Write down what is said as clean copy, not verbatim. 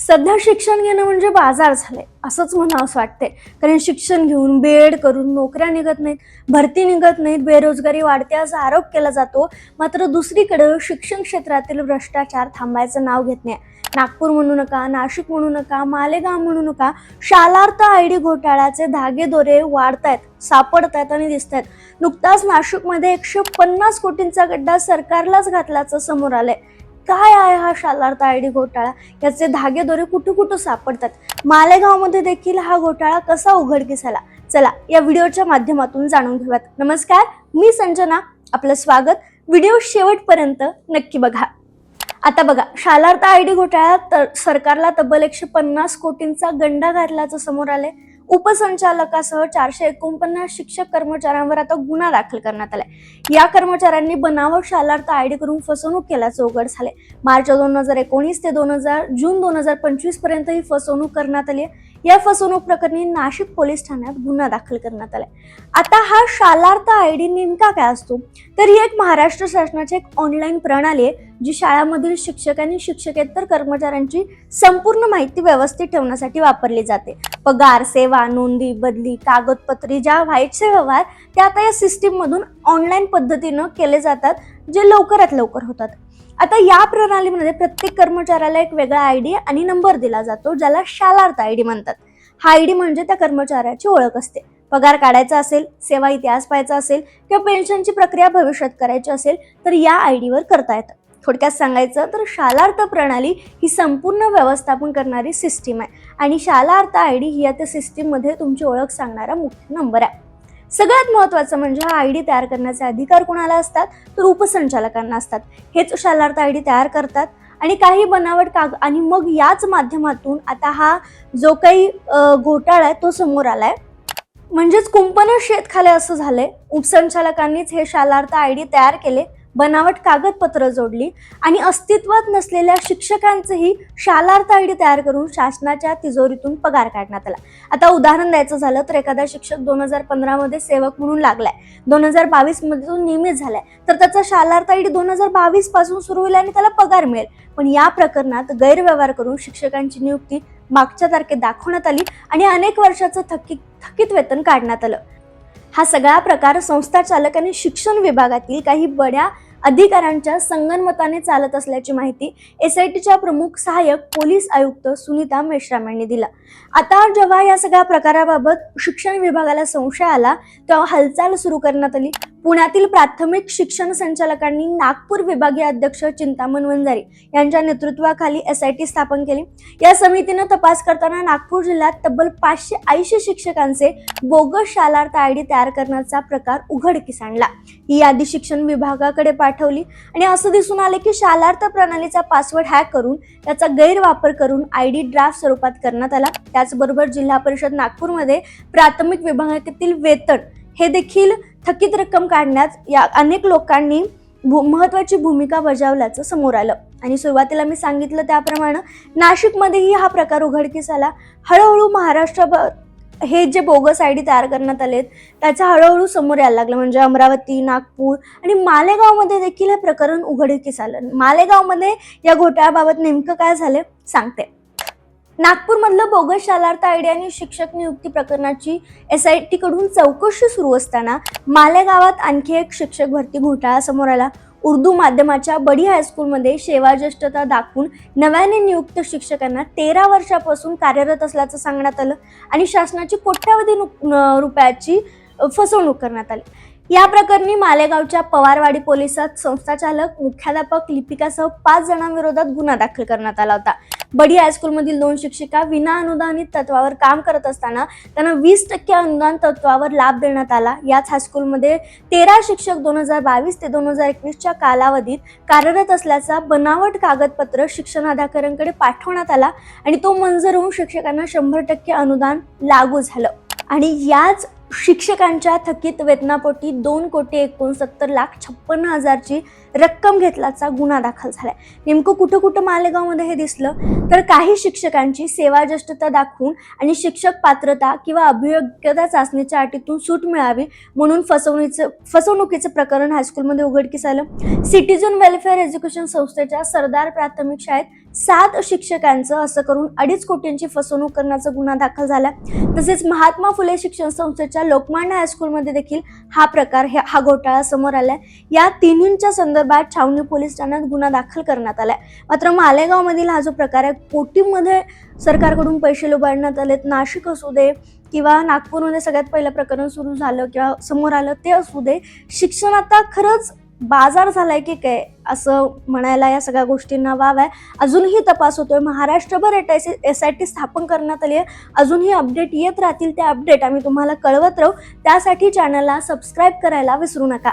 सध्या शिक्षण घेणं म्हणजे बाजार झालंय असंच म्हणावंसं वाटतंय. कारण शिक्षण घेऊन बीएड करून नोकऱ्या निघत नाहीत, भरती निघत नाहीत, बेरोजगारी वाढते असा आरोप केला जातो. मात्र दुसरीकडे शिक्षण क्षेत्रातील भ्रष्टाचार थांबायचं नाव घेत नाही. नागपूर म्हणू नका, नाशिक म्हणू नका, मालेगाव म्हणू नका, शालार्थ आयडी घोटाळ्याचे धागेदोरे वाढतायत, सापडतायत आणि दिसतायत. नुकताच नाशिकमध्ये 150 कोटींचा गड्डा सरकारलाच घातल्याचं समोर आलंय. काय आहे हा शालार्थ आयडी घोटाळा? याचे धागेदोरे कुठं कुठं सापडतात? मालेगावमध्ये देखील हा घोटाळा कसा उघडकीस आला? चला या व्हिडिओच्या माध्यमातून जाणून घेऊयात. नमस्कार, मी संजना, आपलं स्वागत. व्हिडिओ शेवटपर्यंत नक्की बघा. आता बघा, शालार्थ आयडी घोटाळ्यात सरकारला तब्बल 150 कोटींचा गंडा घातल्याचं समोर आलंय. उपसंचालकासह 449 शिक्षक कर्मचाऱ्यांवर आता गुन्हा दाखल करण्यात आलाय. या कर्मचाऱ्यांनी बनावट शालार्थ आयडी करून फसवणूक केल्याचं उघड झालंय. मार्च 2019 ते जून 2025 पर्यंत ही फसवणूक करण्यात आली आहे. या फसवणूक प्रकरणी नाशिक पोलीस ठाण्यात गुन्हा दाखल करण्यात आलाय. आता हा शालार्थ आयडी नेमका काय असतो? तर ही एक महाराष्ट्र शासनाची एक ऑनलाईन प्रणाली आहे जी शाळांमधील शिक्षक आणि शिक्षकेतर कर्मचाऱ्यांची संपूर्ण माहिती व्यवस्थित ठेवण्यासाठी वापरली जाते. पगार, सेवा, नोंदी, बदली, कागदपत्री ज्या व्हायचे व्यवहार ते आता या सिस्टीम मधून ऑनलाईन पद्धतीनं केले जातात, जे लवकरात लवकर होतात. आता या प्रणालीमध्ये प्रत्येक कर्मचाऱ्याला एक वेगळा आयडी आणि नंबर दिला जातो, ज्याला शालार्थ आयडी म्हणतात. हा आयडी म्हणजे त्या कर्मचाऱ्याची ओळख असते. पगार काढायचा असेल, सेवा इतिहास पाहायचा असेल किंवा पेन्शनची प्रक्रिया भविष्यात करायची असेल तर या आयडीवर करता येतं. थोडक्यात सांगायचं तर शालार्थ प्रणाली ही संपूर्ण व्यवस्थापन करणारी सिस्टीम आहे आणि शालार्थ आयडी ही या त्या सिस्टीम मध्ये तुमची ओळख सांगणारा मुख्य नंबर आहे. सगळ्यात महत्त्वाचं म्हणजे हा आयडी तयार करण्याचे अधिकार कोणाला असतात? तर उपसंचालकांना असतात. हेच शालार्थ आयडी तयार करतात आणि काही बनावट आणि मग याच माध्यमातून आता हा जो काही घोटाळा आहे तो समोर आलाय. म्हणजेच कुंपण शेत खाले असं झालंय. उपसंचालकांनीच हे शालार्थ आयडी तयार केले, बनावट कागदपत्र जोडली आणि अस्तित्वात नसलेल्या शिक्षकांचेही शालार्थ आयडी तयार करून शासनाच्या तिजोरीतून पगार काढण्यात आला. आता उदाहरण द्यायचं झालं तर एखादा शिक्षक 2015 मध्ये सेवक म्हणून लागलाय, 2022 मध्ये तो नियमित झालाय, तर त्याचा शालार्थ आयडी 2022 पासून सुरू होईल आणि त्याला पगार मिळेल. पण या प्रकरणात गैरव्यवहार करून शिक्षकांची नियुक्ती मागच्या तारखेत दाखवण्यात आली आणि अनेक वर्षाचं थकीत वेतन काढण्यात आलं. हा सगळा प्रकार संस्था चालक आणि शिक्षण विभागातील काही बड्या अधिकाऱ्यांच्या संगनमताने चालत असल्याची माहिती एसआयटीच्या प्रमुख सहाय्यक पोलीस आयुक्त सुनीता मेश्राम यांनी दिला. आता जेव्हा या सगळ्या प्रकाराबाबत शिक्षण विभागाला संशय आला तेव्हा हालचाल सुरू करण्यात आली. पुण्यातील प्राथमिक शिक्षण संचालकांनी नागपूर विभागीय अध्यक्ष चिंतामण वंजारी यांच्या नेतृत्वाखाली एसआयटी स्थापन केली. या समितीनं तपास करताना नागपूर जिल्ह्यात तब्बल 580 शिक्षकांचे बोगस शालार्थ आयडी तयार करण्याचा प्रकार उघडकीस आणला. ही यादी शिक्षण विभागाकडे पाठवली आणि असं दिसून आले की शालार्थ प्रणालीचा पासवर्ड हॅक करून त्याचा गैरवापर करून आयडी ड्राफ्ट स्वरूपात करण्यात आला. त्याचबरोबर जिल्हा परिषद नागपूरमध्ये प्राथमिक विभागातील वेतन हे देखील थकीत रक्कम काढण्यात या अनेक लोकांनी महत्वाची भूमिका बजावल्याचं समोर आलं. आणि सुरुवातीला मी सांगितलं त्याप्रमाणे नाशिकमध्येही हा प्रकार उघडकीस आला. हळूहळू महाराष्ट्रभर हे जे बोगस आयडी तयार करण्यात आलेत त्याचा हळूहळू समोर यायला लागलं. म्हणजे अमरावती, नागपूर आणि मालेगावमध्ये देखील हे प्रकरण उघडकीस आलं. मालेगावमध्ये या घोटाळ्याबाबत नेमकं काय झालं सांगते. नागपूरमधलं बोगस शालार्थ आयडी आणि शिक्षक नियुक्ती प्रकरणाची एसआयटी कडून चौकशी सुरू असताना मालेगावात आणखी एक शिक्षक भरती घोटाळा समोर आला. उर्दू माध्यमाच्या बडी हायस्कूलमध्ये सेवाज्येष्ठता दाखवून नव्याने नियुक्त शिक्षकांना 13 वर्षापासून कार्यरत असल्याचं सांगण्यात आलं आणि शासनाची कोट्यावधी रुपयाची फसवणूक करण्यात आली. या प्रकरणी मालेगावच्या पवारवाडी पोलिसात संस्थाचालक, मुख्याध्यापक, लिपिकासह 5 जणांविरोधात गुन्हा दाखल करण्यात आला होता. बडी हायस्कूलमधील 2 शिक्षिका विना अनुदानित तत्वावर काम करत असताना त्यांना 20% अनुदान तत्वावर लाभ देण्यात आला. याच हायस्कूलमध्ये 13 शिक्षक 2022 ते 2021च्या कालावधीत कार्यरत असल्याचा बनावट कागदपत्र शिक्षणाधिकाऱ्यांकडे पाठवण्यात आला आणि तो मंजूर होऊन शिक्षकांना 100% अनुदान लागू झालं. आणि याच शिक्षकांच्या थकीत वेतनापोटी 2,69,56,000ची रक्कम घेतल्याचा गुन्हा दाखल झालाय. नेमकं कुठं कुठं मालेगावमध्ये हे दिसलं तर काही शिक्षकांची सेवाज्येष्ठता दाखवून आणि शिक्षक पात्रता किंवा अभियोग्यता चाचणीच्या अटीतून सूट मिळावी म्हणून फसवणुकीचं प्रकरण हायस्कूलमध्ये उघडकीस आलं. सिटीजन वेलफेअर एज्युकेशन संस्थेच्या सरदार प्राथमिक शाळेत 7 शिक्षकांचं असं करून 2.5 कोटींची फसवणूक करण्याचा गुन्हा दाखल झाला। तसेच महात्मा फुले शिक्षण संस्थेच्या लोकमान्य हायस्कूलमध्ये देखील हा घोटाळा समोर आलाय। या तिन्हींच्या संदर्भात छावणी पोलीस ठाण्यात गुन्हा दाखल करण्यात आलाय। मात्र मालेगाव मधील हा जो प्रकार आहे, कोटीमध्ये सरकारकडून पैसे लुबाडण्यात आलेत। नाशिक असू दे किंवा नागपूरमध्ये सगळ्यात पहिलं प्रकरण सुरू झालं किंवा समोर आलं ते असू दे, शिक्षण आता खरंच बाजार झालाय की काय असं म्हणायला या सगळ्या गोष्टींना वाव आहे। अजूनही तपास होतोय, महाराष्ट्रभर SIT स्थापन करण्यात आली आहे। अजूनही अपडेट येत राहतील, त्या अपडेट आम्ही तुम्हाला कळवत राहू। त्यासाठी चॅनलला सबस्क्राईब करायला विसरू नका।